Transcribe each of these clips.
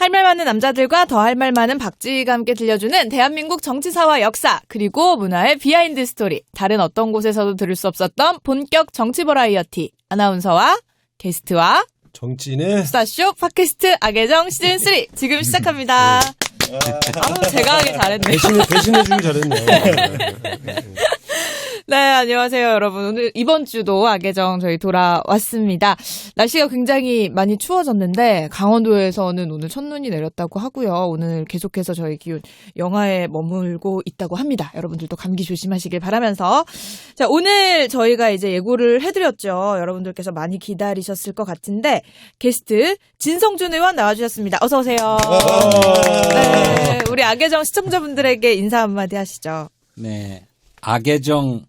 할 말 많은 남자들과 더 할 말 많은 박지희가 함께 들려주는 대한민국 정치사와 역사 그리고 문화의 비하인드 스토리. 다른 어떤 곳에서도 들을 수 없었던 본격 정치 버라이어티. 아나운서와 게스트와 정치인의 수다쇼 팟캐스트 악예정 시즌3 지금 시작합니다. 제가 하길 잘했네요. 배신해주기 잘했네요. 네, 안녕하세요, 여러분. 오늘 이번 주도 악예정 저희 돌아왔습니다. 날씨가 굉장히 많이 추워졌는데 강원도에서는 오늘 첫눈이 내렸다고 하고요. 오늘 계속해서 저희 기온 영하에 머물고 있다고 합니다. 여러분들도 감기 조심하시길 바라면서 자, 오늘 저희가 이제 예고를 해드렸죠. 여러분들께서 많이 기다리셨을 것 같은데 게스트 진성준 의원 나와주셨습니다. 어서 오세요. 네, 우리 악예정 시청자분들에게 인사 한마디 하시죠. 네, 악예정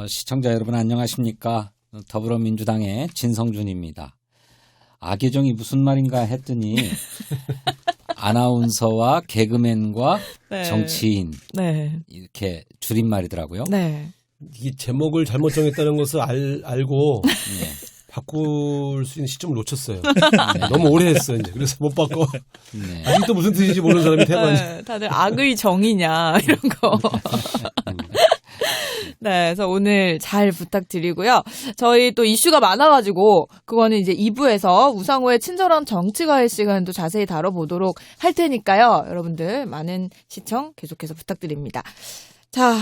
시청자 여러분 안녕하십니까? 더불어민주당의 진성준입니다. 악예정이 무슨 말인가 했더니 아나운서와 개그맨과 네. 정치인 네. 이렇게 줄임말이더라고요. 네. 이 제목을 잘못 정했다는 것을 알고 네. 바꿀 수 있는 시점을 놓쳤어요. 너무 오래 했어 이제. 그래서 못 바꿔. 네. 아직도 무슨 뜻인지 모르는 사람이 대단히. 네, 다들 악의 정이냐 이런 거. 네, 그래서 오늘 잘 부탁드리고요. 저희 또 이슈가 많아가지고 그거는 이제 2부에서 우상호의 친절한 정치가의 시간도 자세히 다뤄보도록 할 테니까요. 여러분들 많은 시청 계속해서 부탁드립니다. 자,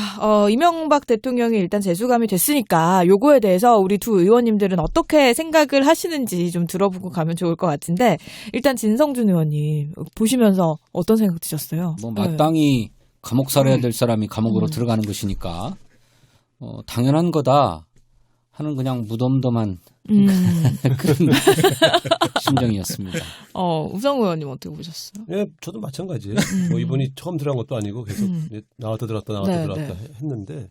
이명박 대통령이 일단 재수감이 됐으니까 요거에 대해서 우리 두 의원님들은 어떻게 생각을 하시는지 좀 들어보고 가면 좋을 것 같은데 일단 진성준 의원님 보시면서 어떤 생각 드셨어요? 뭐 마땅히 감옥 살아야 될 사람이 감옥으로 들어가는 것이니까 당연한 거다 하는 그냥 무덤덤한 그런 심정이었습니다. 우상호 의원님 어떻게 보셨어요? 예, 저도 마찬가지예요. 뭐 이분이 처음 들어간 것도 아니고 계속 나왔다 들어왔다 네, 들어왔다 네. 했는데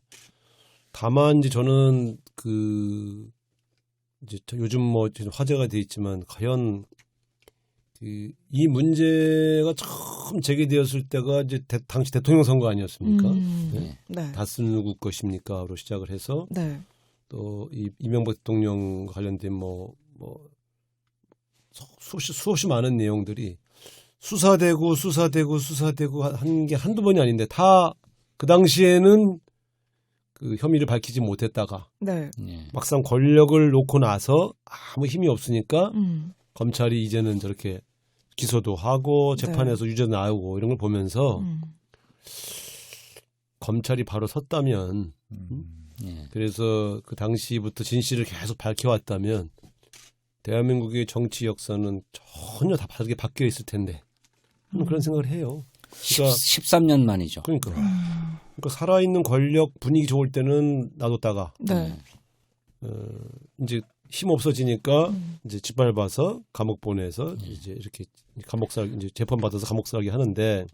다만 이제 저는 이제 요즘 뭐 지금 화제가 돼 있지만 과연 이 문제가 처음 제기되었을 때가 이제 당시 대통령 선거 아니었습니까? 네. 네. 다스 누구 것입니까로 시작을 해서 네. 또 이 이명박 대통령 관련된 뭐 수없이 많은 내용들이 수사되고 한 게 한두 번이 아닌데 다 그 당시에는 그 혐의를 밝히지 못했다가 네. 막상 권력을 놓고 나서 아무 힘이 없으니까 검찰이 이제는 저렇게 기소도 하고 재판에서 유죄 나오고 이런 걸 보면서 검찰이 바로 섰다면 그래서 그 당시부터 진실을 계속 밝혀왔다면 대한민국의 정치 역사는 전혀 다 다르게 바뀌어 있을 텐데 그런 생각을 해요. 그러니까 13년 만이죠. 그러니까 살아있는 권력 분위기 좋을 때는 놔뒀다가 이제 힘 없어지니까 이제 짓밟아서 감옥 보내서 이제 이렇게 이제 재판 받아서 감옥 살게 하는데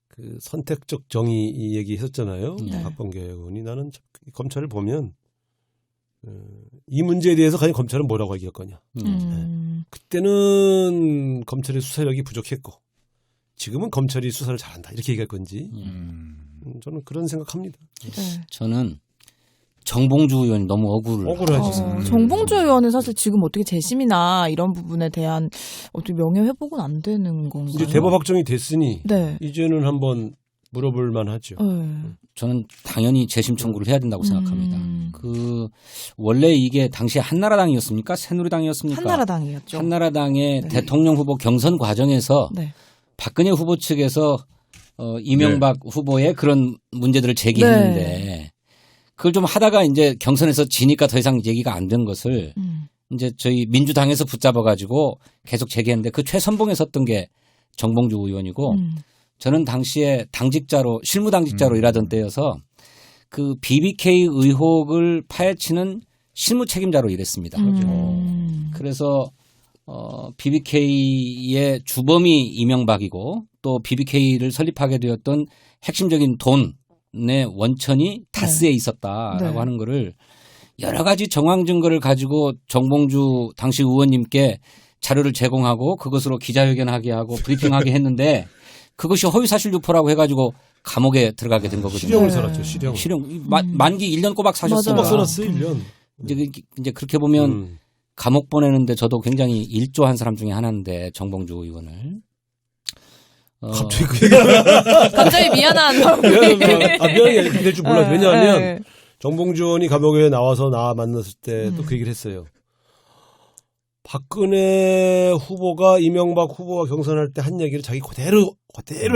그 선택적 정의 이 얘기했었잖아요. 박범계 의원이 나는 검찰을 보면 이 문제에 대해서 과연 검찰은 뭐라고 얘기할 거냐. 그때는 검찰의 수사력이 부족했고 지금은 검찰이 수사를 잘한다 이렇게 얘기할 건지 저는 그런 생각합니다. 네. 저는 정봉주 의원이 너무 억울하죠. 정봉주 의원은 사실 지금 어떻게 재심이나 이런 부분에 대한 어떻게 명예회복은 안 되는 건가요? 이제 대법 확정이 됐으니 네. 이제는 한번 물어볼 만하죠. 저는 당연히 재심 청구를 해야 된다고 생각합니다. 원래 이게 당시에 한나라당이었습니까? 새누리당이었습니까? 한나라당이었죠. 한나라당의 대통령 후보 경선 과정에서 박근혜 후보 측에서 이명박 후보의 그런 문제들을 제기했는데 그걸 좀 하다가 이제 경선에서 지니까 더 이상 얘기가 안 된 것을 이제 저희 민주당에서 붙잡아가지고 계속 제기했는데 그 최선봉에 섰던 게 정봉주 의원이고 저는 당시에 당직자로 실무당직자로 일하던 때여서 그 BBK 의혹을 파헤치는 실무 책임자로 일했습니다. 그래서 BBK의 주범이 이명박이고 또 BBK를 설립하게 되었던 핵심적인 돈의 원천이 다스에 있었다라고 하는 거를 여러 가지 정황 증거를 가지고 정봉주 당시 의원님께 자료를 제공하고 그것으로 기자회견하게 하고 브리핑하게 했는데 그것이 허위사실 유포라고 해가지고 감옥에 들어가게 된 거거든요. 실형을 살았죠. 실형. 만기 1년 꼬박 사셨어요. 꼬박 살았어요. 1년. 이제 그렇게 보면 감옥 보내는데 저도 굉장히 일조한 사람 중에 하나인데 정봉주 의원을. 갑자기 갑자기 미안한 마음이. 미안해 이렇게 될 줄 몰랐어요. 왜냐하면 네. 정봉주 의원이 감옥에 나와서 나 만났을 때 또 그 얘기를 했어요. 박근혜 후보가 이명박 후보가 경선할 때 한 얘기를 자기 그대로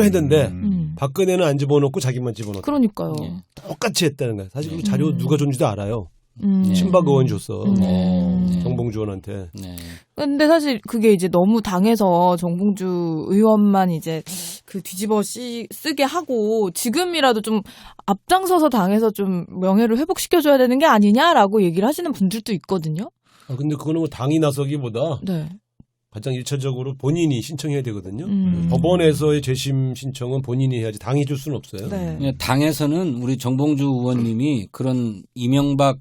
했는데 박근혜는 안 집어넣고 자기만 집어넣었다. 그러니까요. 똑같이 했다는 거야. 사실 그 자료 누가 줬는지도 알아요. 네. 친박 의원 줬어. 네. 정봉주 의원한테. 네. 근데 사실 그게 이제 너무 당해서 정봉주 의원만 이제 그 뒤집어 쓰게 하고 지금이라도 좀 앞장서서 당해서 좀 명예를 회복시켜줘야 되는 게 아니냐라고 얘기를 하시는 분들도 있거든요. 근데 그거는 뭐 당이 나서기보다 네. 가장 일차적으로 본인이 신청해야 되거든요. 법원에서의 재심 신청은 본인이 해야지 당이 줄 수는 없어요. 네. 당에서는 우리 정봉주 의원님이 그런 이명박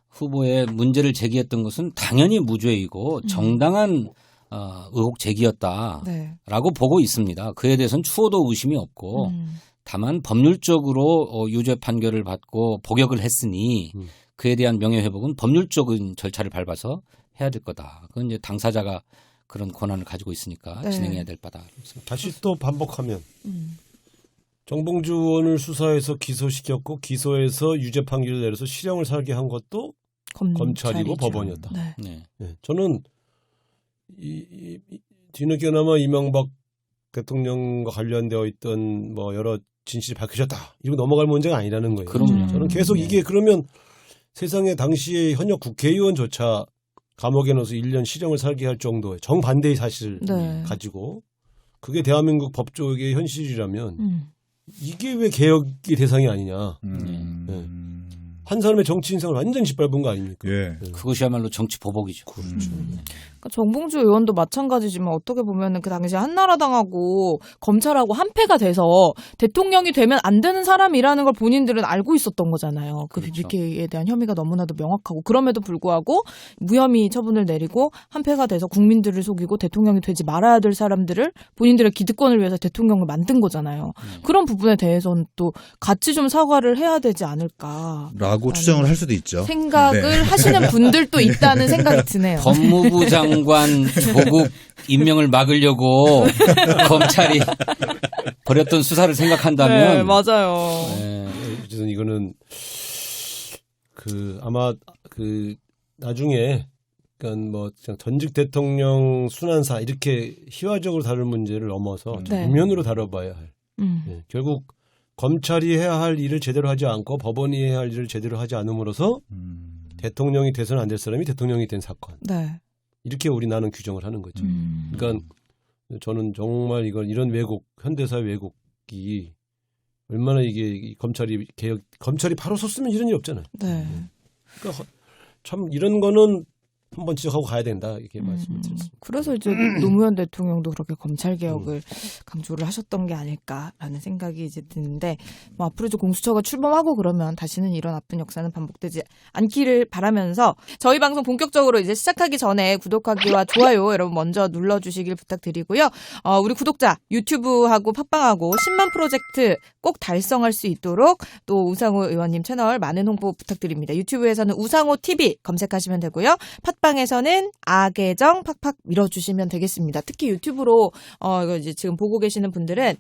후보의 문제를 제기했던 것은 당연히 무죄이고 정당한 의혹 제기였다라고 네. 보고 있습니다. 그에 대해서는 추호도 의심이 없고 다만 법률적으로 유죄 판결을 받고 복역을 했으니 그에 대한 명예회복은 법률적인 절차를 밟아서 해야 될 거다. 그건 이제 당사자가 그런 권한을 가지고 있으니까 네. 진행해야 될 바다. 다시 또 반복하면 정봉주 의원을 수사해서 기소시켰고 기소해서 유죄 판결을 내려서 실형을 살게 한 것도 검찰이고 법원이었다. 네. 네. 네, 저는 뒤늦게나마 이명박 대통령과 관련되어 있던 뭐 여러 진실이 밝혀졌다. 이거 넘어갈 문제가 아니라는 거예요. 그럼요. 저는 계속 이게 그러면 세상에 당시에 현역 국회의원조차 감옥에 넣어서 1년 실형을 살게 할 정도의 정반대의 사실을 네. 가지고 그게 대한민국 법조계의 현실이라면 이게 왜 개혁의 대상이 아니냐. 네. 한 사람의 정치 인생을 완전히 짓밟은 거 아닙니까? 예. 네. 그것이야말로 정치 보복이죠. 그렇죠. 그러니까 정봉주 의원도 마찬가지지만 어떻게 보면은 그 당시에 한나라당하고 검찰하고 한패가 돼서 대통령이 되면 안 되는 사람이라는 걸 본인들은 알고 있었던 거잖아요. 그 그렇죠. BBK에 대한 혐의가 너무나도 명확하고 그럼에도 불구하고 무혐의 처분을 내리고 한패가 돼서 국민들을 속이고 대통령이 되지 말아야 될 사람들을 본인들의 기득권을 위해서 대통령을 만든 거잖아요. 그런 부분에 대해서는 또 같이 좀 사과를 해야 되지 않을까. 라고 추정을 할 수도 있죠. 생각을 네. 하시는 분들도 있다는 생각이 드네요. 법무부 장관 조국 임명을 막으려고 검찰이 벌였던 수사를 생각한다면 네, 맞아요. 네. 어쨌든 이거는 아마 나중에 그러니까 뭐 그냥 전직 대통령 순환사 이렇게 희화적으로 다룰 문제를 넘어서 네. 정면으로 다뤄봐야 할. 네. 결국 검찰이 해야 할 일을 제대로 하지 않고 법원이 해야 할 일을 제대로 하지 않음으로써 대통령이 돼서는 안 될 사람이 대통령이 된 사건. 네. 이렇게 나는 규정을 하는 거죠. 그러니까 저는 정말 이런 왜곡, 현대사의 왜곡이 얼마나 이게 검찰이 바로 섰으면 이런 일 없잖아요. 네. 그러니까 참 이런 거는 한번 지적하고 가야 된다 이렇게 말씀을 드렸습니다. 그래서 이제 노무현 대통령도 그렇게 검찰 개혁을 강조를 하셨던 게 아닐까라는 생각이 이제 드는데 뭐 앞으로 이제 공수처가 출범하고 그러면 다시는 이런 나쁜 역사는 반복되지 않기를 바라면서 저희 방송 본격적으로 이제 시작하기 전에 구독하기와 좋아요 여러분 먼저 눌러주시길 부탁드리고요. 우리 구독자 유튜브하고 팟빵하고 10만 프로젝트 꼭 달성할 수 있도록 또 우상호 의원님 채널 많은 홍보 부탁드립니다. 유튜브에서는 우상호 TV 검색하시면 되고요. 팟빵에서는 아계정 팍팍 밀어주시면 되겠습니다. 특히 유튜브로 이거 이제 지금 보고 계시는 분들은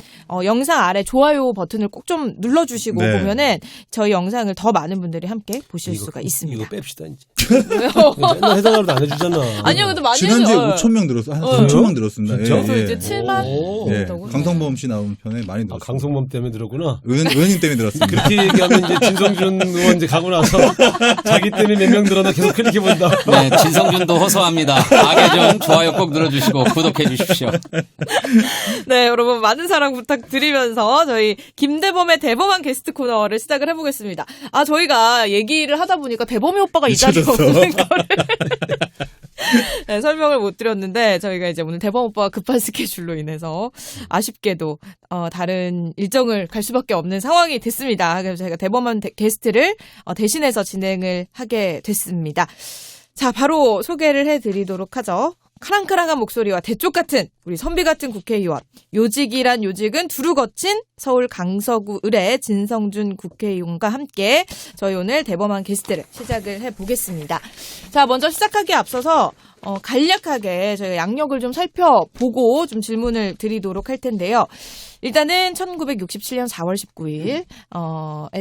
영상 아래 좋아요 버튼을 꼭 좀 눌러주시고 네. 보면은 저희 영상을 더 많은 분들이 함께 보실 수가 있습니다. 이거 뺍시다 이제. 왜요? 맨날 해당하도 안 해주잖아. 아니요, 그래도 많이 지난주에 해요. 5,000명 들었어요. 한 3,000명 들었습니다. 진짜? 그래서 예, 이제 예. 7만 오. 예. 정도. 강성범 씨 나온 편에 많이 들었어요. 강성범 때문에 들었구나. 의원님 때문에 들었습니다. 그렇게 얘기하면 이제 진성준 의원 이제 가고 나서 자기 때문에 몇 명 들었나 계속 클릭해본다. 네, 진성준도 호소합니다. 아계정 좋아요 꼭 눌러주시고 구독해 주십시오. 네, 여러분 많은 사랑 부탁드리면서 저희 김대범의 대범한 게스트 코너를 시작을 해보겠습니다. 저희가 얘기를 하다 보니까 대범이 오빠가 이 자리에 미쳐졌어. 없는 거를 네, 설명을 못 드렸는데 저희가 이제 오늘 대범 오빠가 급한 스케줄로 인해서 아쉽게도 다른 일정을 갈 수밖에 없는 상황이 됐습니다. 그래서 저희가 대범한 게스트를 대신해서 진행을 하게 됐습니다. 자, 바로 소개를 해드리도록 하죠. 카랑카랑한 목소리와 대쪽 같은 우리 선비 같은 국회의원. 요직이란 요직은 두루 거친 서울 강서구 을의 진성준 국회의원과 함께 저희 오늘 대범한 게스트를 시작을 해보겠습니다. 자, 먼저 시작하기에 앞서서 간략하게 저희가 양력을 좀 살펴보고 좀 질문을 드리도록 할 텐데요. 일단은 1967년 4월 19일에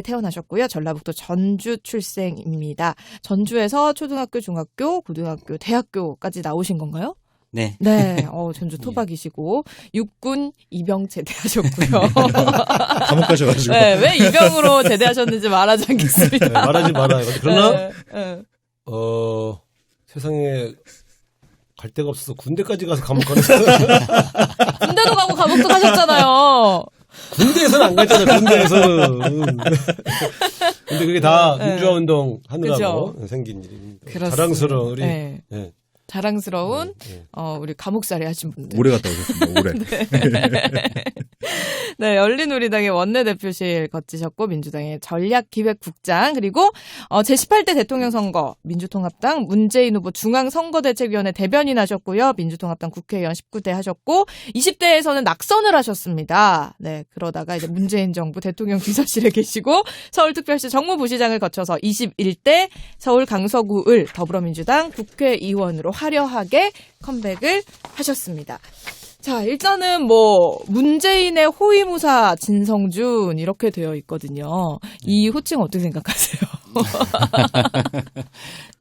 태어나셨고요. 전라북도 전주 출생입니다. 전주에서 초등학교, 중학교, 고등학교, 대학교까지 나오신 건가요? 네. 네. 전주 토박이시고 육군 이병 제대하셨고요. 감옥 가셔가지고. 네, 왜 이병으로 제대하셨는지 말하지 않겠습니다. 네, 말하지 말아요. 그러나 네. 세상에 갈 데가 없어서 군대까지 가서 감옥 가는 군대도 가고 감옥도 가셨잖아요. 군대에서는 안 갔잖아요. 군대에서는. 근데 그게 다 민주화 운동 하느라고 생긴 일입니다. 그렇습니다. 자랑스러운 우리 네. 네. 자랑스러운 네. 우리 감옥살이 하신 분들. 오래 갔다 오셨습니다. 오래. 네, 열린우리당의 원내대표실 거치셨고 민주당의 전략기획국장 그리고 제18대 대통령 선거 민주통합당 문재인 후보 중앙선거대책위원회 대변인 하셨고요. 민주통합당 국회의원 19대 하셨고 20대에서는 낙선을 하셨습니다. 네, 그러다가 이제 문재인 정부 대통령 비서실에 계시고 서울특별시 정무부시장을 거쳐서 21대 서울 강서구 을 더불어민주당 국회의원으로 화려하게 컴백을 하셨습니다. 자, 일단은 문재인의 호위무사 진성준 이렇게 되어 있거든요. 이 호칭 어떻게 생각하세요?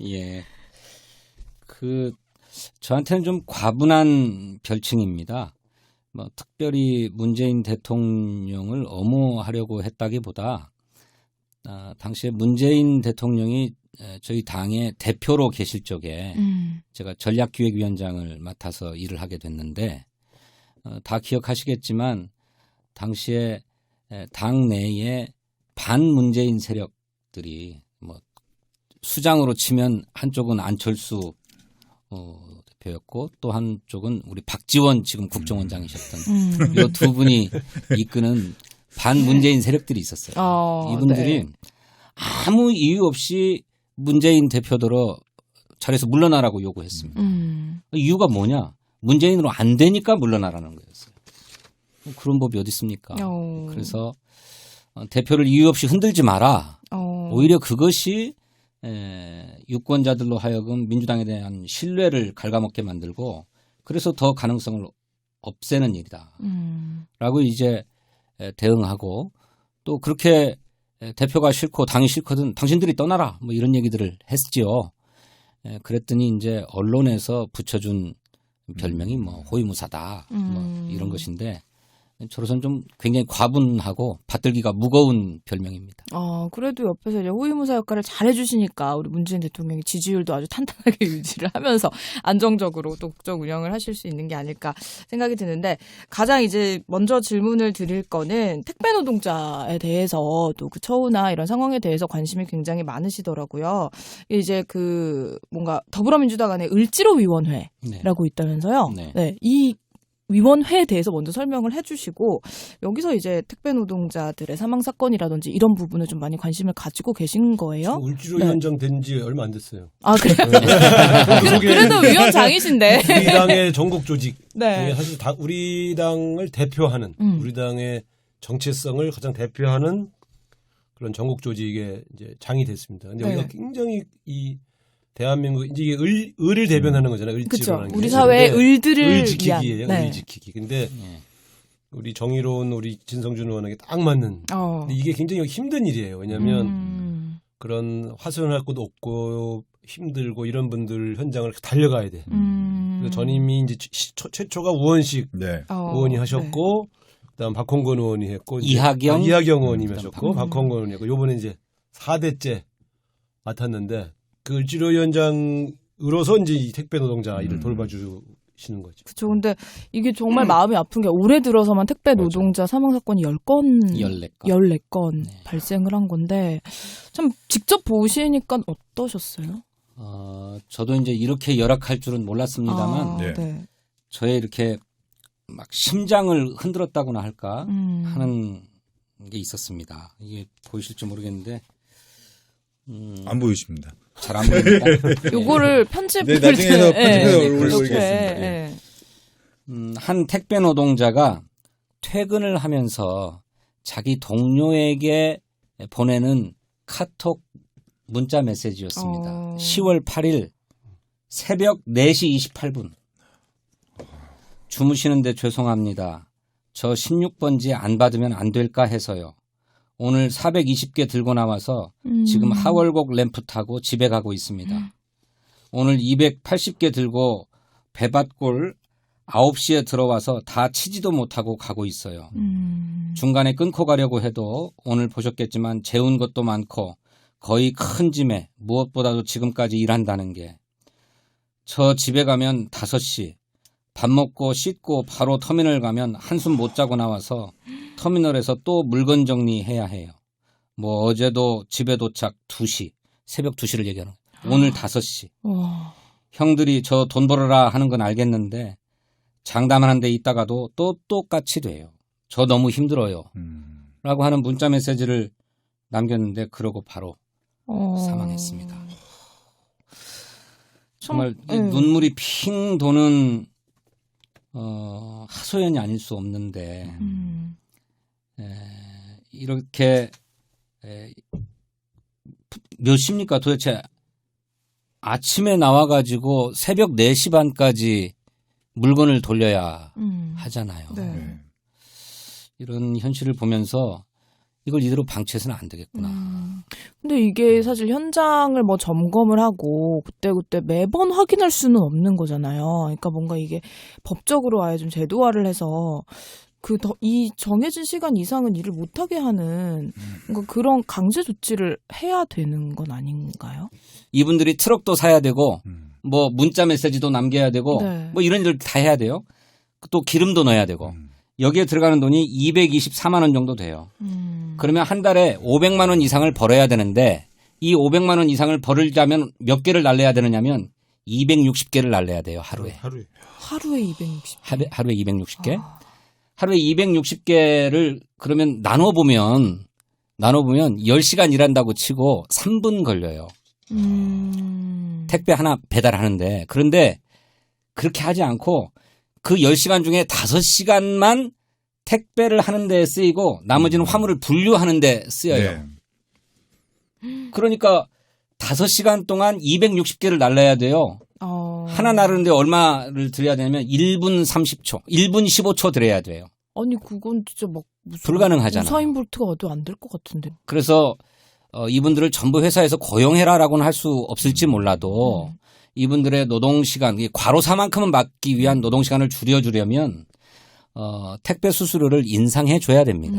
예. 저한테는 좀 과분한 별칭입니다. 특별히 문재인 대통령을 엄호하려고 했다기보다, 당시에 문재인 대통령이 저희 당의 대표로 계실 적에 제가 전략기획위원장을 맡아서 일을 하게 됐는데 다 기억하시겠지만 당시에 당 내에 반문재인 세력들이 수장으로 치면 한쪽은 안철수 대표였고 또 한쪽은 우리 박지원 지금 국정원장이셨던 이 두 분이 이끄는 반문재인 세력들이 있었어요. 이분들이 네. 아무 이유 없이 문재인 대표더러 자리에서 물러나라고 요구했습니다. 이유가 뭐냐? 문재인으로 안 되니까 물러나라는 거였어요. 그런 법이 어디 있습니까? 그래서 대표를 이유 없이 흔들지 마라. 오히려 그것이 유권자들로 하여금 민주당에 대한 신뢰를 갉아먹게 만들고 그래서 더 가능성을 없애는 일이다. 라고 이제 대응하고 또 그렇게 대표가 싫고 당이 싫거든 당신들이 떠나라 이런 얘기들을 했지요. 그랬더니 이제 언론에서 붙여준 별명이 호위무사다 이런 것인데 저로서는 좀 굉장히 과분하고 받들기가 무거운 별명입니다. 그래도 옆에서 이제 호위무사 역할을 잘 해주시니까 우리 문재인 대통령이 지지율도 아주 탄탄하게 유지를 하면서 안정적으로 또 국정 운영을 하실 수 있는 게 아닐까 생각이 드는데 가장 이제 먼저 질문을 드릴 거는 택배 노동자에 대해서 또 그 처우나 이런 상황에 대해서 관심이 굉장히 많으시더라고요. 이제 뭔가 더불어민주당 안에 을지로위원회라고 있다면서요. 네, 이 위원회에 대해서 먼저 설명을 해주시고 여기서 이제 택배 노동자들의 사망 사건이라든지 이런 부분을 좀 많이 관심을 가지고 계신 거예요. 울지로위원장 된 지 얼마 안 됐어요. 그래요? 그래도 위원장이신데. 우리 당의 전국 조직. 네. 사실 우리 당을 대표하는 우리 당의 정체성을 가장 대표하는 그런 전국 조직의 이제 장이 됐습니다. 근데 여기가 굉장히 대한민국 이제 을을 대변하는 거잖아요. 을지로라는 게. 우리 사회의 을들을 을 지키기예요. 위한. 을 지키기. 근데 우리 정의로운 우리 진성준 의원에게 딱 맞는. 근데 이게 굉장히 힘든 일이에요. 왜냐하면 그런 화수연할 곳도 없고 힘들고 이런 분들 현장을 달려가야 돼. 그래서 전임이 이제 최초가 우원식 의원이 하셨고, 그다음 박홍근 의원이 했고, 이하경 의원이 하셨고, 박홍근 의원이 했고, 요번에 이제 4대째 맡았는데. 그 을지로위원장으로서 이제 이 택배 노동자 일을 돌봐주시는 거죠. 그렇죠. 근데 이게 정말 마음이 아픈 게 올해 들어서만 택배 노동자 사망 사건이 14건 발생을 한 건데 참 직접 보시니까 어떠셨어요? 저도 이제 이렇게 열악할 줄은 몰랐습니다만 저의 이렇게 막 심장을 흔들었다고나 할까 하는 게 있었습니다. 이게 보이실지 모르겠는데 안 보이십니다. 잘 안 보입니다. 요거를 편집을 네, 나중에서 편집해서 올리겠습니다. 예. 한 택배 노동자가 퇴근을 하면서 자기 동료에게 보내는 카톡 문자 메시지였습니다. 10월 8일 새벽 4시 28분. 주무시는데 죄송합니다. 저 16번지 안 받으면 안 될까 해서요. 오늘 420개 들고 나와서 지금 하월곡 램프 타고 집에 가고 있습니다. 오늘 280개 들고 배밭골 9시에 들어와서 다 치지도 못하고 가고 있어요. 중간에 끊고 가려고 해도 오늘 보셨겠지만 재운 것도 많고 거의 큰 짐에 무엇보다도 지금까지 일한다는 게 저 집에 가면 5시 밥 먹고 씻고 바로 터미널 가면 한숨 못 자고 나와서 터미널에서 또 물건 정리해야 해요. 뭐 어제도 집에 도착 2시 새벽 2시를 얘기하는 오늘 5시 형들이 저 돈 벌어라 하는 건 알겠는데 장담하는 데 있다가도 또 똑같이 돼요. 저 너무 힘들어요. 라고 하는 문자 메시지를 남겼는데 그러고 바로 사망했습니다. 정말 눈물이 핑 도는 하소연이 아닐 수 없는데 이렇게 몇 시입니까? 도대체 아침에 나와가지고 새벽 4시 반까지 물건을 돌려야 하잖아요. 네. 이런 현실을 보면서 이걸 이대로 방치해서는 안 되겠구나. 근데 이게 사실 현장을 뭐 점검을 하고 그때그때 매번 확인할 수는 없는 거잖아요. 그러니까 뭔가 이게 법적으로 아예 좀 제도화를 해서 이 정해진 시간 이상은 일을 못하게 하는 뭔가 그런 강제 조치를 해야 되는 건 아닌가요? 이분들이 트럭도 사야 되고 뭐 문자 메시지도 남겨야 되고 네. 뭐 이런 일을 다 해야 돼요. 또 기름도 넣어야 되고 여기에 들어가는 돈이 224만 원 정도 돼요. 그러면 한 달에 500만 원 이상을 벌어야 되는데 이 500만 원 이상을 벌으려면 몇 개를 날려야 되느냐면 260개를 날려야 돼요. 하루에. 하루에 260. 하루에 260개? 하루에 260개를 그러면 나눠보면 10시간 일한다고 치고 3분 걸려요. 택배 하나 배달하는데 그런데 그렇게 하지 않고 그 10시간 중에 5시간만 택배를 하는 데 쓰이고 나머지는 화물을 분류하는 데 쓰여요. 네. 그러니까 5시간 동안 260개를 날라야 돼요. 하나 나르는데 얼마를 들여야 되냐면 1분 30초, 1분 15초 들여야 돼요. 아니 그건 진짜 막 무슨 불가능하잖아요. 우사인 볼트가 와도 안 될 것 같은데. 그래서 이분들을 전부 회사에서 고용해라라고는 할 수 없을지 몰라도 이분들의 노동시간, 과로사만큼은 막기 위한 노동시간을 줄여주려면 택배 수수료를 인상해 줘야 됩니다.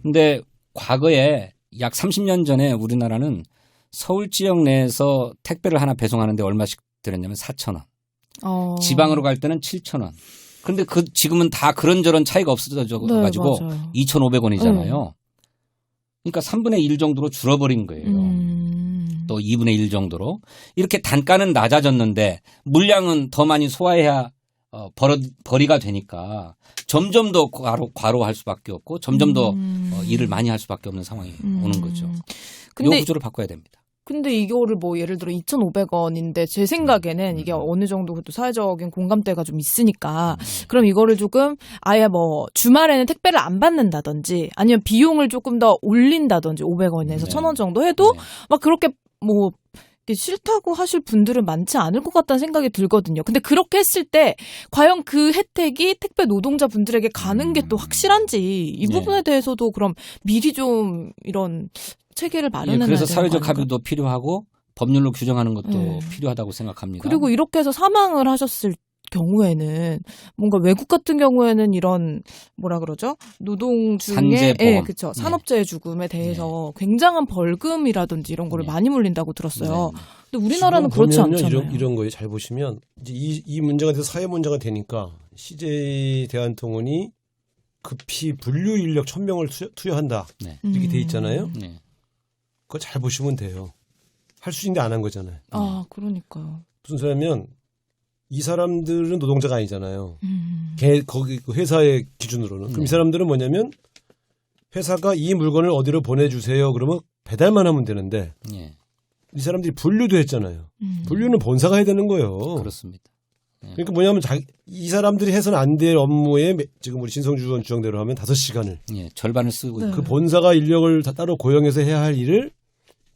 근데 과거에 약 30년 전에 우리나라는 서울 지역 내에서 택배를 하나 배송하는데 얼마씩 들었냐면 4,000원. 지방으로 갈 때는 7,000원. 그런데 지금은 다 그런저런 차이가 없어져 가지고 네, 2,500원이잖아요. 그러니까 3분의 1 정도로 줄어버린 거예요. 또 2분의 1 정도로. 이렇게 단가는 낮아졌는데 물량은 더 많이 소화해야 벌이가 되니까 점점 더 과로할 수밖에 없고 점점 더 일을 많이 할 수밖에 없는 상황이 오는 거죠. 이 구조를 바꿔야 됩니다. 근데 이거를 뭐 예를 들어 2,500원인데 제 생각에는 이게 어느 정도 또 사회적인 공감대가 좀 있으니까 그럼 이거를 조금 아예 뭐 주말에는 택배를 안 받는다든지 아니면 비용을 조금 더 올린다든지 500원에서 1,000원 정도 해도 막 그렇게 뭐 싫다고 하실 분들은 많지 않을 것 같다는 생각이 들거든요. 근데 그렇게 했을 때 과연 그 혜택이 택배 노동자 분들에게 가는 게 또 확실한지 이 부분에 대해서도 그럼 미리 좀 이런 체계를 마련해야 그래서 되는 사회적 거 아닌가? 합의도 필요하고 법률로 규정하는 것도 필요하다고 생각합니다. 그리고 이렇게 해서 사망을 하셨을 경우에는 뭔가 외국 같은 경우에는 이런 뭐라 그러죠? 노동 중에 산재보험. 그렇죠. 산업재해 죽음에 대해서 굉장한 벌금이라든지 이런 거를 많이 물린다고 들었어요. 근데 우리나라는 그렇지 않잖아요. 이런 거에 잘 보시면 이제 이 문제가 돼서 사회 문제가 되니까 CJ 대한통운이 급히 분류 인력 1,000명을 투여한다. 이렇게 돼 있잖아요. 그거 잘 보시면 돼요. 할 수 있는데 안 한 거잖아요. 그러니까요. 무슨 소리냐면 이 사람들은 노동자가 아니잖아요. 거기 그 회사의 기준으로는. 그럼 이 사람들은 뭐냐면 회사가 이 물건을 어디로 보내주세요. 그러면 배달만 하면 되는데 이 사람들이 분류도 했잖아요. 분류는 본사가 해야 되는 거예요. 그렇습니다. 그러니까 뭐냐면 이 사람들이 해서는 안 될 업무에 지금 우리 신성주 의원 주장대로 하면 5시간을 예, 절반을 쓰고 네. 그 본사가 인력을 다 따로 고용해서 해야 할 일을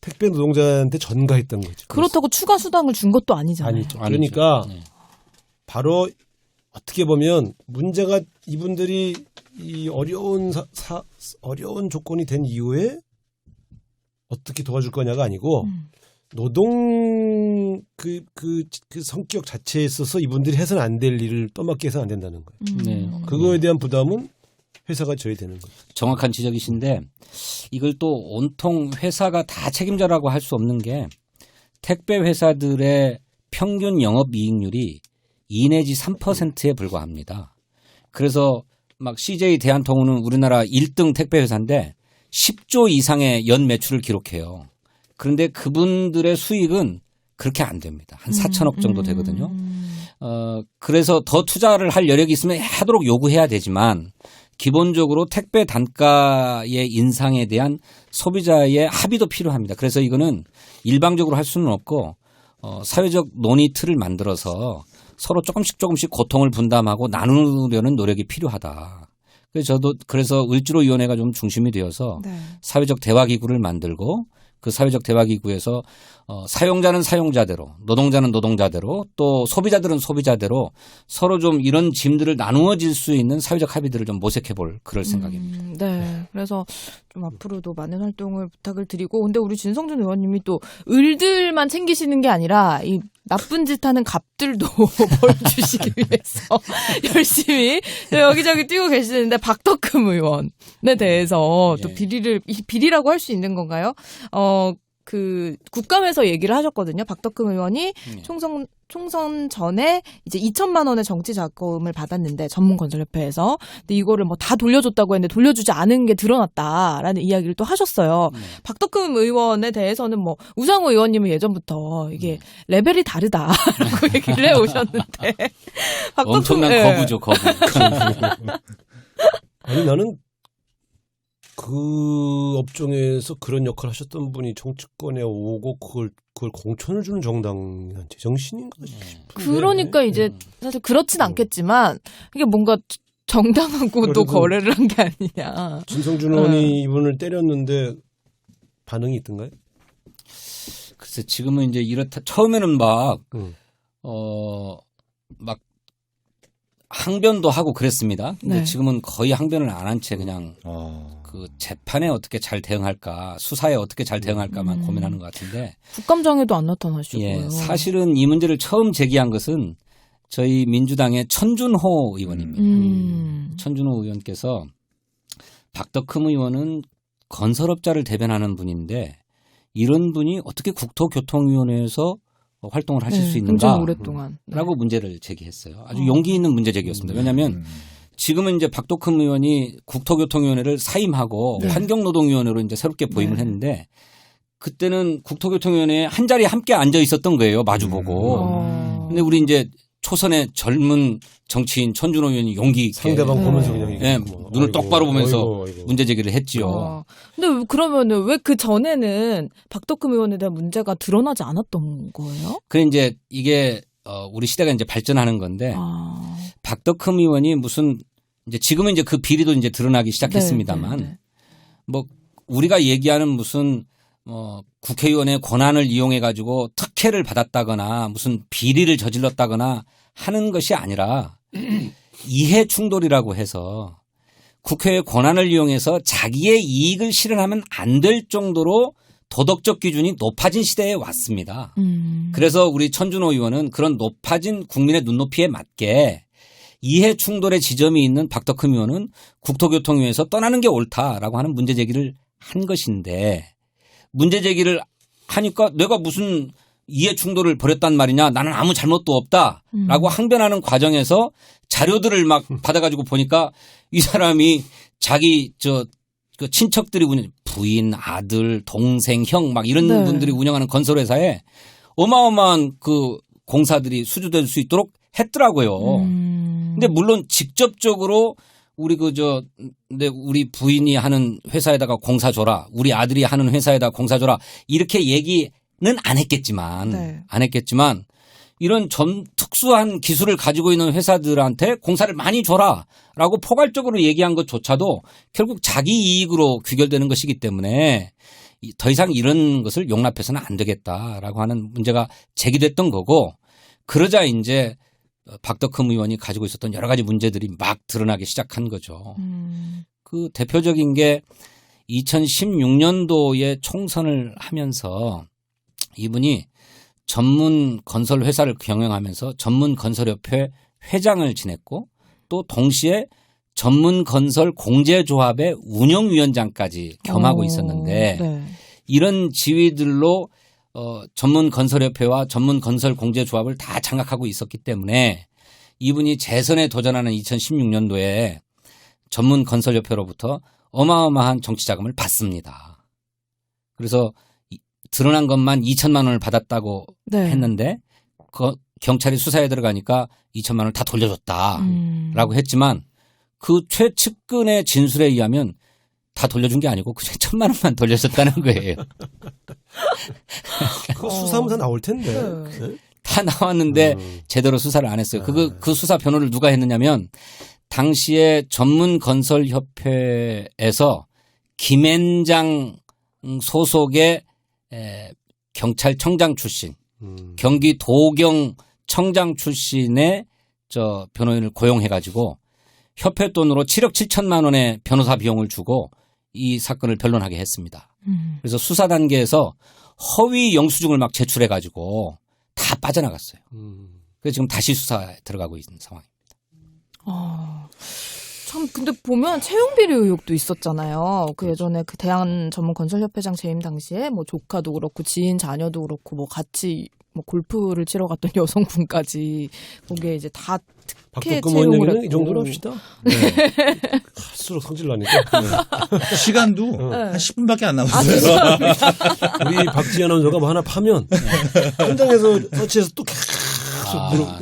택배 노동자한테 전가했던 거죠. 그렇다고 추가 수당을 준 것도 아니잖아요. 아니죠. 그러니까 네. 바로 어떻게 보면 문제가 이분들이 이 어려운 어려운 조건이 된 이후에 어떻게 도와줄 거냐가 아니고 노동 그 성격 자체에 있어서 이분들이 해서는 안 될 일을 떠맡게 해서는 안 된다는 거예요. 네. 그거에 대한 부담은 회사가 져야 되는 거죠. 정확한 지적이신데 이걸 또 온통 회사가 다 책임져라고 할 수 없는 게 택배 회사들의 평균 영업이익률이 2 내지 3%에 불과합니다. 그래서 막 CJ 대한통운은 우리나라 1등 택배 회사인데 10조 이상의 연 매출을 기록해요. 그런데 그분들의 수익은 그렇게 안 됩니다. 한 4천억 정도 되거든요. 그래서 더 투자를 할 여력이 있으면 하도록 요구해야 되지만 기본적으로 택배 단가의 인상에 대한 소비자의 합의도 필요합니다. 그래서 이거는 일방적으로 할 수는 없고 사회적 논의 틀을 만들어서 서로 조금씩 고통을 분담하고 나누려는 노력이 필요하다. 그래서 을지로위원회가 좀 중심이 되어서 네. 사회적 대화기구를 만들고 그 사회적 대화기구에서 사용자는 사용자대로 노동자는 노동자대로 또 소비자들은 소비자대로 서로 좀 이런 짐들을 나누어질 수 있는 사회적 합의들을 좀 모색해 볼 그럴 생각입니다. 네. 그래서 좀 앞으로도 많은 활동을 부탁을 드리고 근데 우리 진성준 의원님이 또 을들만 챙기시는 게 아니라 이 나쁜 짓 하는 갑들도 벌 주시기 위해서 열심히 여기저기 뛰고 계시는데 박덕흠 의원에 대해서 또 비리라고 할 수 있는 건가요? 그 국감에서 얘기를 하셨거든요. 박덕흠 의원이 총선 전에 이제 2천만 원의 정치 자금을 받았는데 전문건설협회에서 근데 이거를 뭐 다 돌려줬다고 했는데 돌려주지 않은 게 드러났다라는 이야기를 또 하셨어요. 박덕흠 의원에 대해서는 뭐 우상호 의원님은 예전부터 이게 레벨이 다르다라고 얘기를 해오셨는데 엄청난 네. 거부죠, 거부. 아니 나는 그 업종에서 그런 역할을 하셨던 분이 정치권에 오고 그걸 공천을 주는 정당이 제정신인가 싶은데. 그러니까 이제 사실 그렇진 않겠지만 이게 뭔가 정당하고 또 거래를 한 게 아니냐. 진성준 의원이 이분을 때렸는데 반응이 있던가요? 글쎄 지금은 이제 이렇다 처음에는 막 항변도 하고 그랬습니다. 근데 네. 지금은 거의 항변을 안 한 채 그냥 그 재판에 어떻게 잘 대응할까, 수사에 어떻게 잘 대응할까만 고민하는 것 같은데. 국감장에도 안 나타나시고요. 예, 사실은 이 문제를 처음 제기한 것은 저희 민주당의 천준호 의원입니다. 천준호 의원께서 박덕흠 의원은 건설업자를 대변하는 분인데 이런 분이 어떻게 국토교통위원회에서 활동을 하실 수 있는가? 굉장히 오랫동안. 라고 문제를 제기했어요. 아주 용기 있는 문제 제기였습니다. 왜냐하면 지금은 이제 박덕흠 의원이 국토교통위원회를 사임하고 환경노동위원회로 이제 새롭게 보임을 했는데 그때는 국토교통위원회에 한 자리에 함께 앉아 있었던 거예요. 마주보고. 근데 우리 이제 초선의 젊은 정치인 천준호 의원이 용기 있게 상대방 보면서 그냥 예, 눈을 똑바로 보면서 문제 제기를 했지요. 근데 그러면은 왜 그 전에는 박덕흠 의원에 대한 문제가 드러나지 않았던 거예요? 그래 이제 이게 우리 시대가 이제 발전하는 건데 박덕흠 의원이 무슨 이제 지금은 이제 그 비리도 이제 드러나기 시작했습니다만 뭐 우리가 얘기하는 무슨 국회의원의 권한을 이용해 가지고 특혜를 받았다거나 무슨 비리를 저질렀다거나 하는 것이 아니라 이해 충돌이라고 해서 국회의 권한을 이용해서 자기의 이익을 실현하면 안 될 정도로 도덕적 기준이 높아진 시대에 왔습니다. 그래서 우리 천준호 의원은 그런 높아진 국민의 눈높이에 맞게 이해 충돌의 지점이 있는 박덕흠 의원은 국토교통위에서 떠나는 게 옳다라고 하는 문제 제기를 한 것인데 문제 제기를 하니까 내가 무슨 이해 충돌을 벌였단 말이냐 나는 아무 잘못도 없다라고 항변하는 과정에서 자료들을 막 받아가지고 보니까 이 사람이 자기 그 친척들이 부인, 아들, 동생, 형 막 이런 분들이 운영하는 건설회사에 어마어마한 그 공사들이 수주될 수 있도록 했더라고요. 근데 물론 직접적으로 우리 우리 부인이 하는 회사에다가 공사 줘라. 우리 아들이 하는 회사에다 공사 줘라. 이렇게 얘기한 안 했겠지만 이런 특수한 기술을 가지고 있는 회사들한테 공사를 많이 줘라라고 포괄적으로 얘기한 것조차도 결국 자기 이익으로 귀결되는 것이기 때문에 더 이상 이런 것을 용납해서는 안 되겠다라고 하는 문제가 제기됐던 거고, 그러자 이제 박덕흠 의원이 가지고 있었던 여러 가지 문제들이 막 드러나기 시작한 거죠. 그 대표적인 게 2016년도에 총선을 하면서 이분이 전문 건설 회사를 경영하면서 전문 건설협회 회장을 지냈고, 또 동시에 전문 건설 공제조합의 운영위원장까지 겸하고 있었는데 네. 이런 지위들로 전문 건설협회와 전문 건설 공제조합을 다 장악하고 있었기 때문에 이분이 재선에 도전하는 2016년도에 전문 건설협회로부터 어마어마한 정치자금을 받습니다. 그래서 드러난 것만 2천만 원을 받았다고 했는데 경찰이 수사에 들어가니까 2천만 원을 다 돌려줬다라고 했지만 그 최측근의 진술에 의하면 다 돌려준 게 아니고 그냥 1,000만 원만 돌려줬다는 거예요. 그거 수사하면 다 나올 텐데. 네? 다 나왔는데 제대로 수사를 안 했어요. 그 수사 변호를 누가 했느냐면 당시에 전문건설협회에서 김앤장 소속의 경찰청장 출신, 경기도경청장 출신의 변호인을 고용해가지고 협회 돈으로 7억 7천만 원의 변호사 비용을 주고 이 사건을 변론하게 했습니다. 그래서 수사 단계에서 허위 영수증을 막 제출해가지고 다 빠져나갔어요. 그래서 지금 다시 수사에 들어가고 있는 상황입니다. 참 근데 보면 채용 비리 의혹도 있었잖아요. 그 예전에 그 대한전문건설협회장 재임 당시에 뭐 조카도 그렇고 지인 자녀도 그렇고 뭐 같이 뭐 골프를 치러 갔던 여성분까지 거기에 이제 다 특혜 채용을 했고. 이 정도로 합시다. 네. 할수록 성질 나니까. 네. 시간도 한 10분밖에 안 남았어요. 우리 박지현 아나운서가 뭐 하나 파면 현장에서 서치해서 또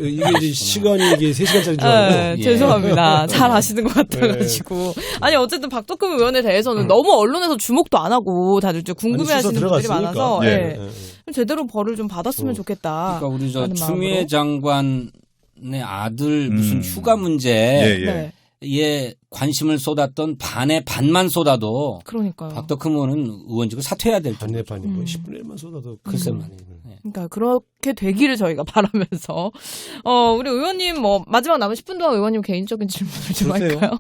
이게 이제 시간이 이게 3시간짜리 줄 알고. 죄송합니다. 잘 아시는 것 같아가지고. 아니 어쨌든 박덕흠 의원에 대해서는 너무 언론에서 주목도 안 하고 다들 좀 궁금해하시는 분들이 많아서 제대로 벌을 좀 받았으면 좋겠다. 그러니까 우리 추미애 장관의 아들 무슨 휴가 문제에 관심을 쏟았던 반의 반만 쏟아도 그러니까요. 박덕흠 의원은 의원직을 사퇴해야 될 반의 반이 뭐 10분의 1만 쏟아도 글쎄 그러니까 그렇게 되기를 저희가 바라면서 우리 의원님 뭐 마지막 남은 10분 동안 의원님 개인적인 질문을 좀 할까요?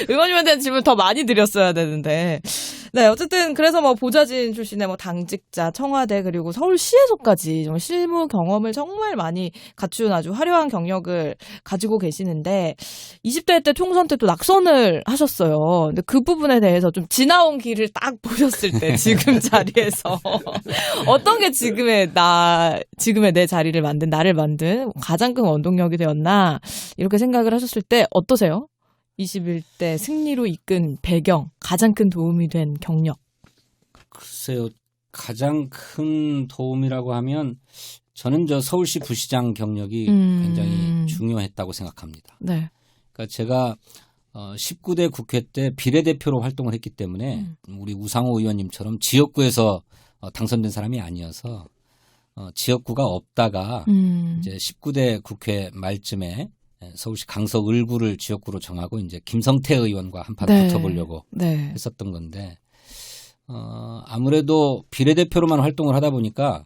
의원님에 대한 질문 더 많이 드렸어야 되는데. 네, 어쨌든 그래서 뭐 보좌진 출신의 뭐 당직자, 청와대 그리고 서울시에서까지 정말 실무 경험을 정말 많이 갖춘 아주 화려한 경력을 가지고 계시는데 20대 때 총선 때 또 낙선을 하셨어요. 근데 그 부분에 대해서 좀 지나온 길을 딱 보셨을 때 지금 자리에서 어떤 게 지금의 내 자리를 만든 나를 만든 가장 큰 원동력이 되었나 이렇게 생각을 하셨을 때 어떠세요? 21대 승리로 이끈 배경, 가장 큰 도움이 된 경력. 글쎄요. 가장 큰 도움이라고 하면 저는 서울시 부시장 경력이 굉장히 중요했다고 생각합니다. 네. 그러니까 제가 19대 국회 때 비례대표로 활동을 했기 때문에 우리 우상호 의원님처럼 지역구에서 당선된 사람이 아니어서 지역구가 없다가 이제 19대 국회 말쯤에 서울시 강서 을구를 지역구로 정하고 이제 김성태 의원과 한판 붙어보려고 했었던 건데 아무래도 비례대표로만 활동을 하다 보니까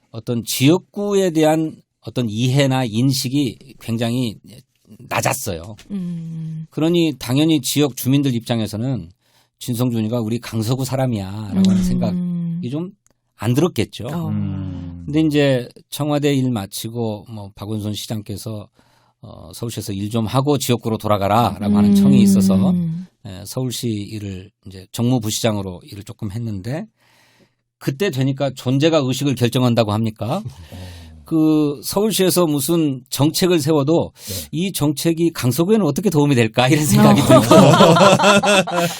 어떤 지역구에 대한 어떤 이해나 인식이 굉장히 낮았어요. 그러니 당연히 지역 주민들 입장에서는 진성준이가 우리 강서구 사람이야라고 하는 생각이 좀 안 들었겠죠. 근데 이제 청와대 일 마치고 뭐 박원순 시장께서 서울시에서 일 좀 하고 지역구로 돌아가라라고 하는 청이 있어서 서울시 일을 이제 정무부시장으로 일을 조금 했는데 그때 되니까 존재가 의식을 결정한다고 합니까? 그 서울시에서 무슨 정책을 세워도 이 정책이 강서구에는 어떻게 도움이 될까 이런 생각이 들고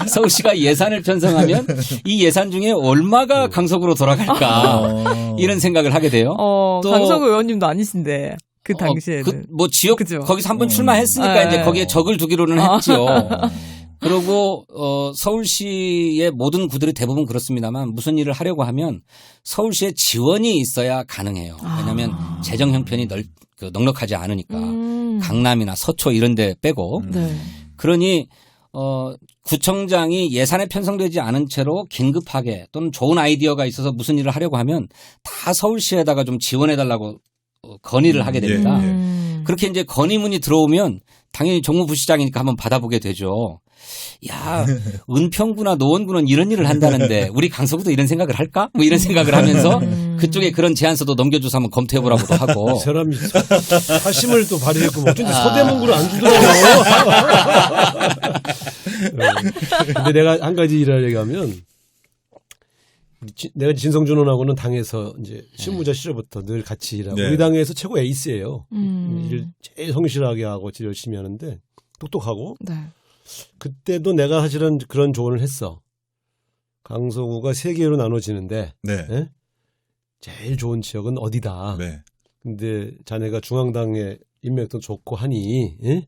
서울시가 예산을 편성하면 이 예산 중에 얼마가 강서구로 돌아갈까 이런 생각을 하게 돼요. 또 강서구 의원님도 아니신데. 그 당시에는. 뭐 지역, 그죠? 거기서 한번 출마했으니까 이제 거기에 적을 두기로는 했죠. 그리고 서울시의 모든 구들이 대부분 그렇습니다만 무슨 일을 하려고 하면 서울시의 지원이 있어야 가능해요. 왜냐하면 재정 형편이 넉넉하지 않으니까 강남이나 서초 이런 데 빼고 네. 그러니 구청장이 예산에 편성되지 않은 채로 긴급하게 또는 좋은 아이디어가 있어서 무슨 일을 하려고 하면 다 서울시에다가 좀 지원해달라고 건의를 하게 됩니다. 그렇게 이제 건의문이 들어오면 당연히 정무부시장이니까 한번 받아보게 되죠. 야, 은평구나 노원구는 이런 일을 한다는데 우리 강서구도 이런 생각을 할까? 뭐 이런 생각을 하면서 그쪽에 그런 제안서도 넘겨줘서 한번 검토해보라고도 하고. 이 사람이 사심을 또 발휘했고 뭐 어쩐지 서대문구를 안 주더라고. 근데 내가 한 가지 일을 얘기하면 내가 진성준원하고는 당에서 이제 실무자 시절부터 늘 같이 일하고 네. 우리 당에서 최고 에이스예요. 일 제일 성실하게 하고 제일 열심히 하는데 똑똑하고 네. 그때도 내가 사실은 그런 조언을 했어. 강서구가 세 개로 나눠지는데 네. 예? 제일 좋은 지역은 어디다. 네. 근데 자네가 중앙당에 인맥도 좋고 하니 예?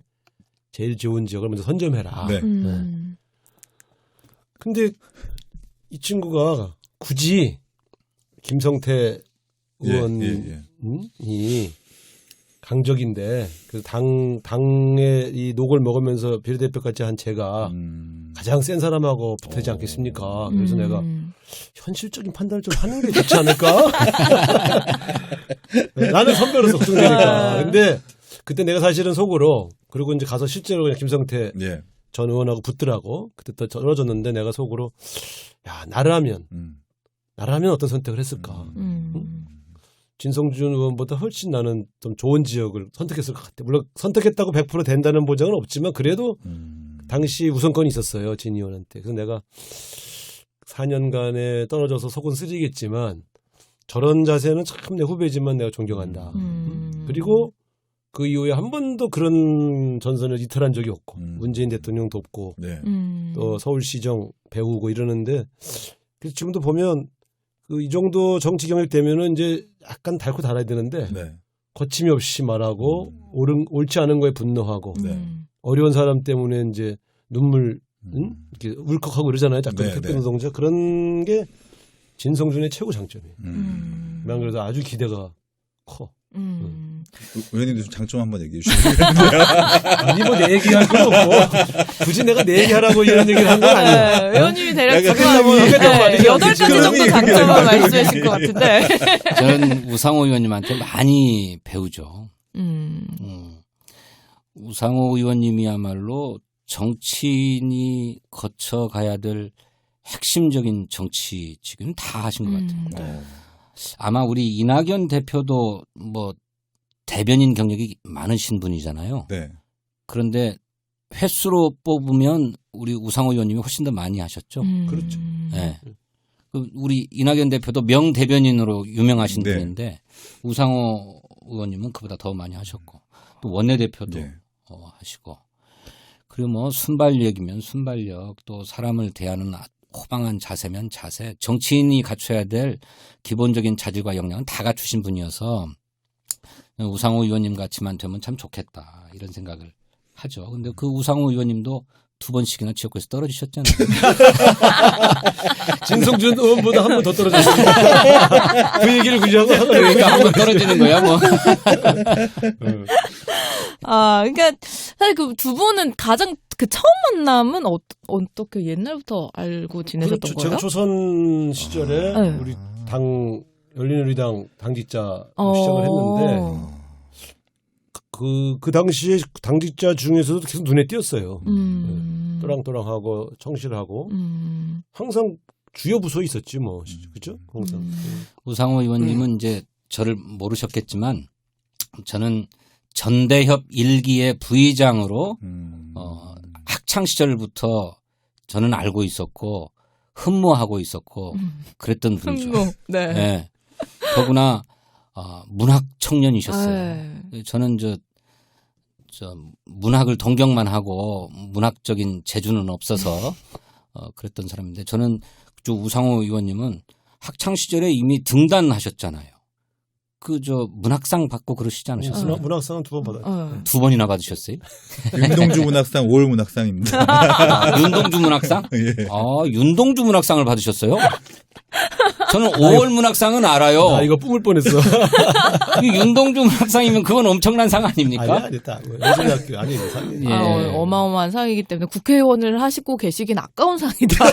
제일 좋은 지역을 먼저 선점해라. 네. 근데 이 친구가 굳이 김성태 의원이 강적인데 그 당의 이 녹을 먹으면서 비례대표까지 한 제가 가장 센 사람하고 붙지 않겠습니까? 그래서 내가 현실적인 판단을 좀 하는 게 좋지 않을까? 나는 선배로서 걱정되니까. 근데 그때 내가 사실은 속으로 그리고 이제 가서 실제로 그냥 김성태 예. 전 의원하고 붙더라고. 그때 또 떨어졌는데 내가 속으로 야 나라면 어떤 선택을 했을까? 진성준 의원보다 훨씬 나는 좀 좋은 지역을 선택했을 것 같아. 물론 선택했다고 100% 된다는 보장은 없지만 그래도 당시 우선권이 있었어요. 진 의원한테. 그래서 내가 4년간에 떨어져서 속은 쓰리겠지만 저런 자세는 참 내 후배지만 내가 존경한다. 그리고 그 이후에 한 번도 그런 전선을 이탈한 적이 없고 문재인 대통령도 없고 네. 또 서울시정 배우고 이러는데 그래서 지금도 보면 그 이 정도 정치 경력 되면은 이제 약간 달고 달아야 되는데 네. 거침이 없이 말하고 옳지 않은 거에 분노하고 네. 어려운 사람 때문에 이제 눈물 이렇게 울컥하고 그러잖아요. 자꾸 네, 택배 네. 노동자 그런 게 진성준의 최고 장점이에요. 난 그래서 아주 기대가 커. 의원님도 좀 장점 한번 얘기해 주시면 아니 뭐 내 얘기할 건 없고 굳이 내가 내 얘기하라고 이런 얘기를 한 건 아니야. 네, 의원님이 대략 약간 지금 8가지 정도 장점을 말씀하신 것 같은데. 저는 우상호 의원님한테 많이 배우죠. 우상호 의원님이야말로 정치인이 거쳐가야 될 핵심적인 정치 지금 다 하신 것 같아요. 아마 우리 이낙연 대표도 뭐 대변인 경력이 많으신 분이잖아요. 네. 그런데 횟수로 뽑으면 우리 우상호 의원님이 훨씬 더 많이 하셨죠. 그렇죠. 네. 우리 이낙연 대표도 명대변인으로 유명하신 네. 분인데 우상호 의원님은 그보다 더 많이 하셨고 또 원내대표도 네. 하시고 그리고 뭐 순발력이면 순발력 또 사람을 대하는 호방한 자세면 자세 정치인이 갖춰야 될 기본적인 자질과 역량은 다 갖추신 분이어서 우상호 의원님 같이만 되면 참 좋겠다 이런 생각을 하죠. 근데 그 우상호 의원님도 2번씩이나 지역구에서 떨어지셨잖아요. 진성준 의원보다 한 번 더 떨어졌습니다. 그 얘기를 굳이 하고 그러니까 한 번 떨어지는 거야 뭐. 아, 그러니까 사실 그 두 분은 가장 그 처음 만남은 어떻게 옛날부터 알고 지내셨던 그렇죠. 거예요? 제가 초선 시절에 네. 우리 당 열린우리당 당직자 시작을 했는데 그 당시에 당직자 중에서도 계속 눈에 띄었어요. 또랑또랑하고 청실하고 항상 주요 부서에 있었지 뭐 그렇죠? 항상. 우상호 의원님은 이제 저를 모르셨겠지만 저는 전대협 1기의 부의장으로 학창 시절부터 저는 알고 있었고 흠모하고 있었고 그랬던 분이죠. 네. 네. 더구나 문학 청년이셨어요. 네. 저는 저 문학을 동경만 하고 문학적인 재주는 없어서 그랬던 사람인데 저는 우상호 의원님은 학창 시절에 이미 등단하셨잖아요. 문학상 받고 그러시지 않으셨어요? 문학상은 2번 받았어요. 2번이나 받으셨어요? 윤동주 문학상 올 문학상입니다. 윤동주 문학상? 예. 윤동주 문학상을 받으셨어요? 저는 5월 문학상은 알아요. 이거 뿜을 뻔했어. 윤동주 문학상이면 그건 엄청난 상 아닙니까? 아니다. 예술대학교 아니에요. 상이. 예. 어마어마한 상이기 때문에 국회의원을 하시고 계시긴 아까운 상이다.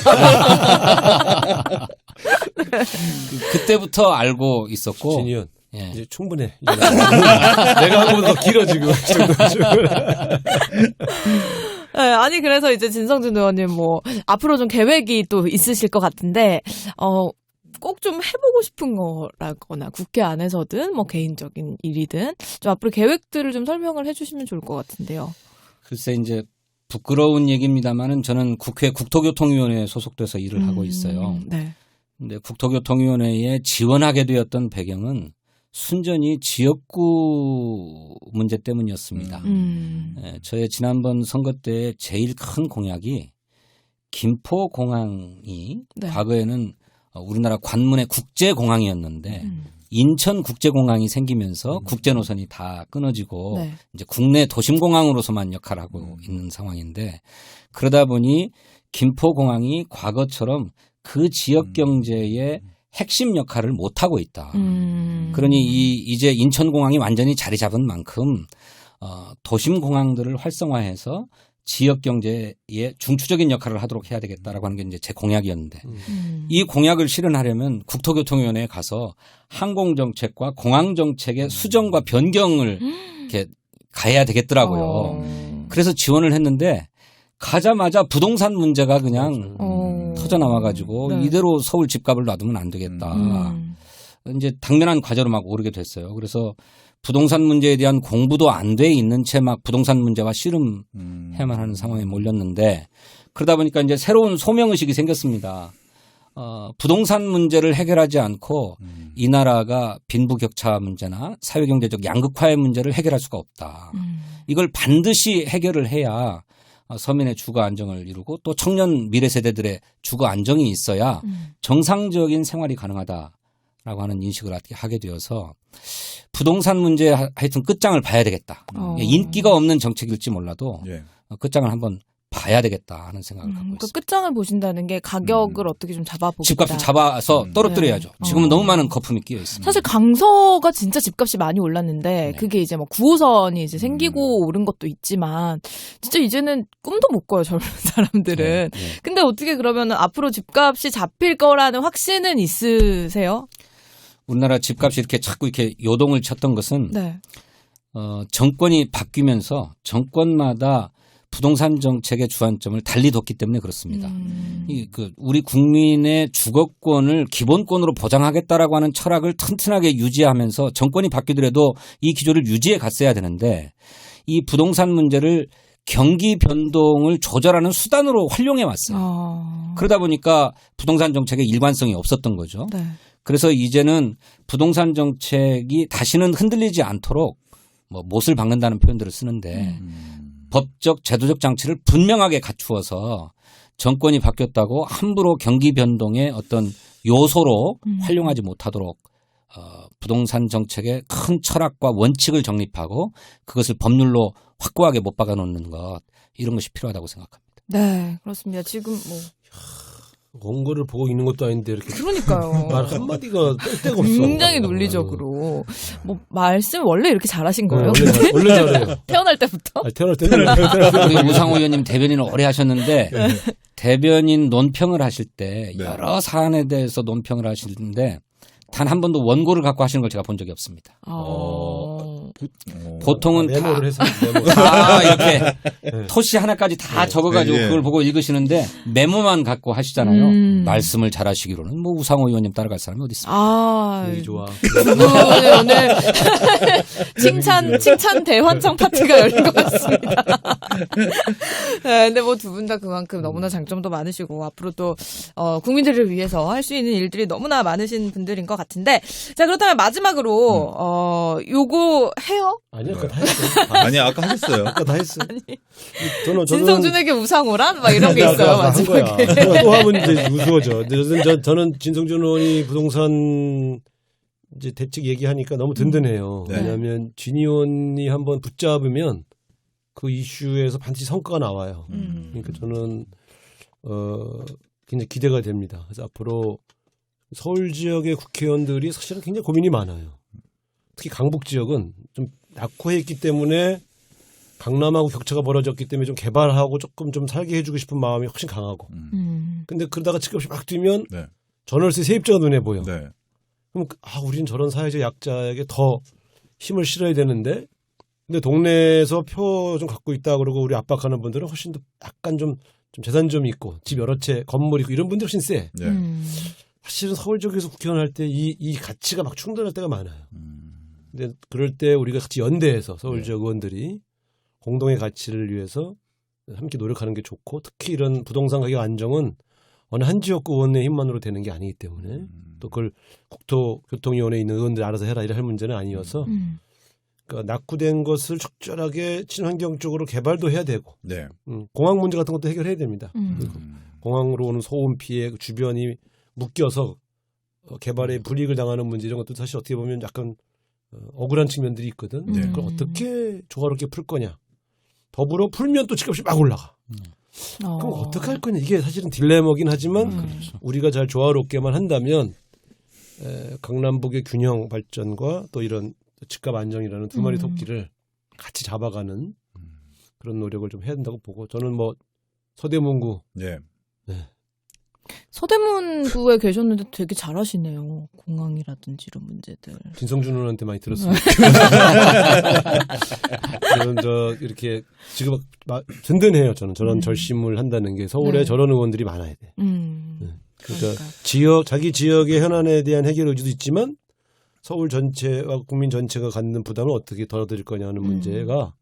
그때부터 알고 있었고. 진의원. 예. 이제 충분해. 내가 한 번 더 길어 지금. 네, 아니 그래서 이제 진성준 의원님 뭐 앞으로 좀 계획이 또 있으실 것 같은데 꼭 좀 해보고 싶은 거라거나 국회 안에서든 뭐 개인적인 일이든 좀 앞으로 계획들을 좀 설명을 해주시면 좋을 것 같은데요. 글쎄 이제 부끄러운 얘기입니다만은 저는 국회 국토교통위원회에 소속돼서 일을 하고 있어요. 네. 근데 국토교통위원회에 지원하게 되었던 배경은 순전히 지역구 문제 때문이었습니다. 저의 지난번 선거 때 제일 큰 공약이 김포공항이 네. 과거에는 우리나라 관문의 국제공항이었는데 인천국제공항이 생기면서 국제 노선이 다 끊어지고 네. 이제 국내 도심공항으로서만 역할을 하고 있는 상황인데 그러다 보니 김포공항이 과거처럼 그 지역 경제의 핵심 역할을 못 하고 있다. 그러니 이제 인천공항이 완전히 자리 잡은 만큼 도심공항들을 활성화해서 지역 경제의 중추적인 역할을 하도록 해야 되겠다라고 하는 게 이제 제 공약이었는데 이 공약을 실현하려면 국토교통위원회에 가서 항공정책과 공항정책의 수정과 변경을 이렇게 가야 되겠더라고요. 그래서 지원을 했는데 가자마자 부동산 문제가 그냥 터져 나와가지고 네. 이대로 서울 집값을 놔두면 안 되겠다. 이제 당면한 과제로 막 오르게 됐어요. 그래서 부동산 문제에 대한 공부도 안 돼 있는 채 막 부동산 문제와 씨름해야만 하는 상황에 몰렸는데 그러다 보니까 이제 새로운 소명의식이 생겼습니다. 부동산 문제를 해결하지 않고 이 나라가 빈부격차 문제나 사회경제적 양극화의 문제를 해결할 수가 없다. 이걸 반드시 해결을 해야 서민의 주거 안정을 이루고 또 청년 미래 세대들의 주거 안정이 있어야 정상적인 생활이 가능하다라고 하는 인식을 하게 되어서 부동산 문제 하여튼 끝장을 봐야 되겠다. 인기가 없는 정책일지 몰라도 예. 끝장을 한번 봐야 되겠다 하는 생각을 갖고 그 있습니다. 끝장을 보신다는 게 가격을 어떻게 좀 잡아보겠다. 집값을 잡아서 떨어뜨려야죠. 네. 지금은 너무 많은 거품이 끼어 있습니다. 사실 강서가 진짜 집값이 많이 올랐는데 네. 그게 이제 뭐 9호선이 이제 생기고 오른 것도 있지만 진짜 이제는 꿈도 못 꿔요 젊은 사람들은. 네. 근데 어떻게 그러면 앞으로 집값이 잡힐 거라는 확신은 있으세요? 우리나라 집값이 이렇게 자꾸 이렇게 요동을 쳤던 것은 네. 정권이 바뀌면서 정권마다 부동산 정책의 주안점을 달리 뒀기 때문에 그렇습니다. 우리 국민의 주거권을 기본권으로 보장하겠다라고 하는 철학을 튼튼하게 유지하면서 정권이 바뀌더라도 이 기조를 유지해 갔어야 되는데 이 부동산 문제를 경기 변동을 조절하는 수단으로 활용해 왔어요. 그러다 보니까 부동산 정책의 일관성이 없었던 거죠. 네. 그래서 이제는 부동산 정책이 다시는 흔들리지 않도록 뭐 못을 박는다는 표현들을 쓰는데 법적 제도적 장치를 분명하게 갖추어서 정권이 바뀌었다고 함부로 경기 변동의 어떤 요소로 활용하지 못하도록 부동산 정책의 큰 철학과 원칙을 정립하고 그것을 법률로 확고하게 못 박아놓는 것 이런 것이 필요하다고 생각합니다. 네, 그렇습니다. 지금 뭐 원고를 보고 있는 것도 아닌데 이렇게 그러니까요. 말 한마디가 뺄 데가 없어. 굉장히 논리적으로 뭐 말씀 원래 이렇게 잘하신 거예요? 원래 잘해요. 태어날 때부터? 태어날 때는 우리 우상호 의원님 대변인을 오래 하셨는데 대변인 논평을 하실 때 네. 여러 사안에 대해서 논평을 하시는데 단 한 번도 원고를 갖고 하시는 걸 제가 본 적이 없습니다. 보통은 메모를 해서 메모. 다 이렇게 토시 하나까지 다 적어가지고 네, 네. 그걸 보고 읽으시는데 메모만 갖고 하시잖아요. 말씀을 잘하시기로는 뭐 우상호 의원님 따라갈 사람이 어디 있습니까? 분위기 좋아. 오늘 칭찬 대환장 파티가 열린 것 같습니다. 네, 근데 뭐 두 분 다 그만큼 너무나 장점도 많으시고 앞으로 또 국민들을 위해서 할 수 있는 일들이 너무나 많으신 분들인 것 같은데 자 그렇다면 마지막으로 요거 해요? 아니요, 아까 다 했어. 아니 아까 하셨어요. 아까 다 했어. 저는 진성준에게 우상호란 막 이런 게 있어요 한 마지막에. 거야. 또 하면 이제 우스워져. 저는 진성준 의원이 부동산 이제 대책 얘기하니까 너무 든든해요. 네. 왜냐하면 진 의원이 한번 붙잡으면 그 이슈에서 반드시 성과가 나와요. 그러니까 저는 굉장히 기대가 됩니다. 그래서 앞으로 서울 지역의 국회의원들이 사실은 굉장히 고민이 많아요. 특히 강북 지역은 좀 낙후해 있기 때문에 강남하고 격차가 벌어졌기 때문에 좀 개발하고 조금 좀 살게 해주고 싶은 마음이 훨씬 강하고. 근데 그러다가 집값이 막 뛰면 네. 전월세 세입자가 눈에 보여. 네. 그럼 우리는 저런 사회적 약자에게 더 힘을 실어야 되는데, 근데 동네에서 표 좀 갖고 있다 그러고 우리 압박하는 분들은 훨씬 더 약간 좀 재산 좀 있고 집 여러 채 건물 있고 이런 분들이 훨씬 세. 네. 사실은 서울 지역에서 국회의원 할 때 이 가치가 막 충돌할 때가 많아요. 근데 그럴 때 우리가 같이 연대해서 서울 지역 의원들이 공동의 가치를 위해서 함께 노력하는 게 좋고, 특히 이런 부동산 가격 안정은 어느 한 지역구 의원의 힘만으로 되는 게 아니기 때문에 또 그걸 국토교통위원회에 있는 의원들이 알아서 해라 이럴 문제는 아니어서 그러니까 낙후된 것을 적절하게 친환경 쪽으로 개발도 해야 되고 네. 공항 문제 같은 것도 해결해야 됩니다. 공항으로 오는 소음 피해 주변이 묶여서 개발에 불이익을 당하는 문제 이런 것도 사실 어떻게 보면 약간 억울한 측면들이 있거든. 그걸 어떻게 조화롭게 풀 거냐. 더불어 풀면 또 집값이 막 올라가. 그럼 어떻게 할 거냐. 이게 사실은 딜레마긴 하지만 우리가 잘 조화롭게만 한다면 강남북의 균형 발전과 또 이런 집값 안정이라는 두 마리 토끼를 같이 잡아가는 그런 노력을 좀 해야 된다고 보고, 저는 뭐 서대문구 네. 서대문구에 계셨는데 되게 잘하시네요. 공항이라든지 이런 문제들. 진성준 의원한테 많이 들었습니다. 저는 이렇게 지금 든든해요. 저는 저런 절심을 한다는 게 서울에 저런 의원들이 많아야 돼. 그러니까 자기 지역의 현안에 대한 해결 의지도 있지만 서울 전체와 국민 전체가 갖는 부담을 어떻게 덜어드릴 거냐는 문제가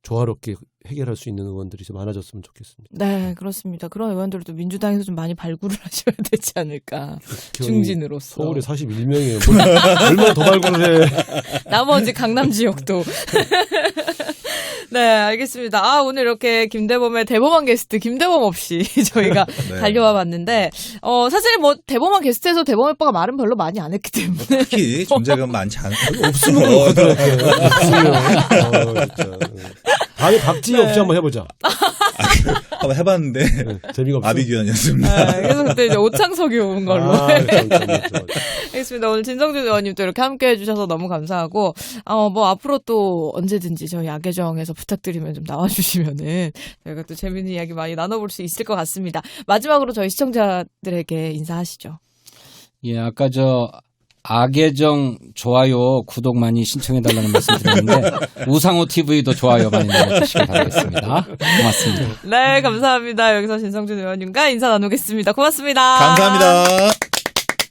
조화롭게 해결할 수 있는 의원들이 좀 많아졌으면 좋겠습니다. 네, 그렇습니다. 그런 의원들도 민주당에서 좀 많이 발굴을 하셔야 되지 않을까. 중진으로서. 서울에 41명이에요. 얼마나 더 발굴을 해. 나머지 강남 지역도. 네, 알겠습니다. 오늘 이렇게 김대범의 대범한 게스트 김대범 없이 저희가 달려와 봤는데, 사실 뭐 대범한 게스트에서 대범 오빠가 말은 별로 많이 안 했기 때문에. 특히 존재감 많지 않아요. 없으면 그렇더라고요. 없으면. 진짜. 다음에 박지희 없이 한번 해보자. 한번 해봤는데 재미가 없어. 아비규환이었습니다. 네, 그래서 그때 이제 오창석이 온 걸로. 그렇죠. 알겠습니다. 오늘 진성준 의원님도 이렇게 함께 해주셔서 너무 감사하고, 뭐 앞으로 또 언제든지 저희 악예정에서 부탁드리면 좀 나와주시면은 저희가 또 재밌는 이야기 많이 나눠볼 수 있을 것 같습니다. 마지막으로 저희 시청자들에게 인사하시죠. 예, 아까 악예정 좋아요, 구독 많이 신청해달라는 말씀 드렸는데 우상호 TV도 좋아요 많이 눌러주시기 바라겠습니다. 고맙습니다. 네, 감사합니다. 여기서 진성준 의원님과 인사 나누겠습니다. 고맙습니다. 감사합니다.